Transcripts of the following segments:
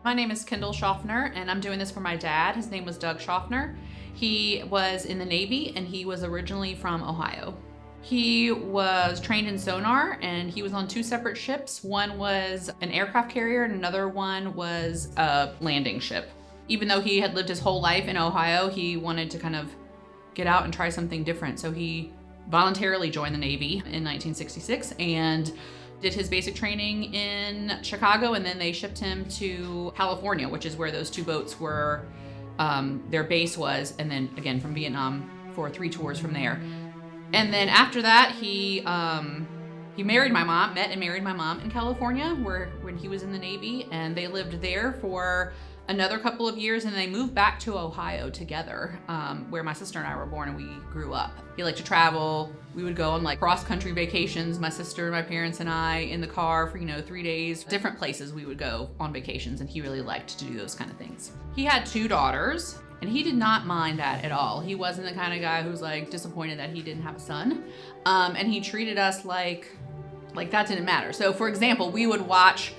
My name is Kendall Schoffner, and I'm doing this for my dad. His name was Doug Schoffner. He was in the Navy, and he was originally from Ohio. He was trained in sonar, and he was on two separate ships. One was an aircraft carrier, and another one was a landing ship. Even though he had lived his whole life in Ohio, he wanted to kind of get out and try something different. So he voluntarily joined the Navy in 1966 and did his basic training in Chicago, and then they shipped him to California, which is where those two boats were, their base was, and then again from Vietnam for 3 tours from there. And then after that, he married my mom, met and married my mom in California, when he was in the Navy, and they lived there for another couple of years, and they moved back to Ohio together, where my sister and I were born and we grew up. He liked to travel. We would go on like cross-country vacations, my sister, my parents, and I in the car for 3 days. Different places we would go on vacations, and he really liked to do those kind of things. He had 2 daughters, and he did not mind that at all. He wasn't the kind of guy who's like disappointed that he didn't have a son, and he treated us like that didn't matter. So for example, we would watch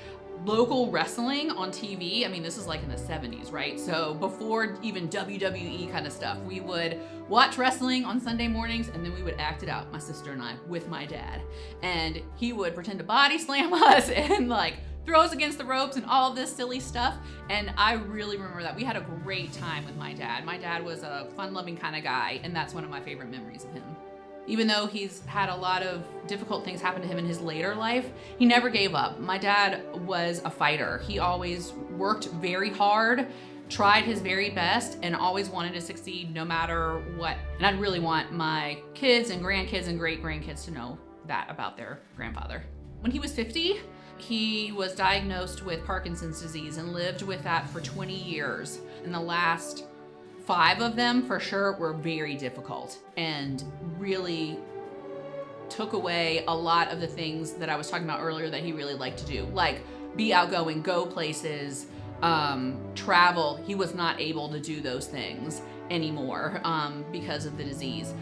local wrestling on TV. I mean, this is like in the 70s, right? So before even WWE kind of stuff, we would watch wrestling on Sunday mornings, and then we would act it out, my sister and I, with my dad. And he would pretend to body slam us and like throw us against the ropes and all of this silly stuff. And I really remember that. We had a great time with my dad. My dad was a fun-loving kind of guy, and that's one of my favorite memories of him. Even though he's had a lot of difficult things happen to him in his later life, he never gave up. My dad was a fighter. He always worked very hard, tried his very best, and always wanted to succeed no matter what. And I really want my kids and grandkids and great-grandkids to know that about their grandfather. When he was 50, he was diagnosed with Parkinson's disease and lived with that for 20 years. In the last 5 of them for sure were very difficult and really took away a lot of the things that I was talking about earlier that he really liked to do, like be outgoing, go places, travel. He was not able to do those things anymore because of the disease.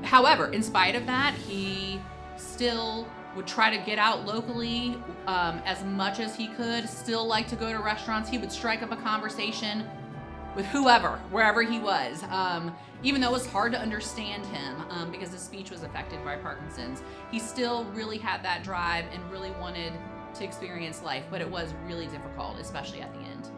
However, in spite of that, he still would try to get out locally as much as he could, still like to go to restaurants. He would strike up a conversation with whoever, wherever he was, even though it was hard to understand him because his speech was affected by Parkinson's. He still really had that drive and really wanted to experience life, but it was really difficult, especially at the end.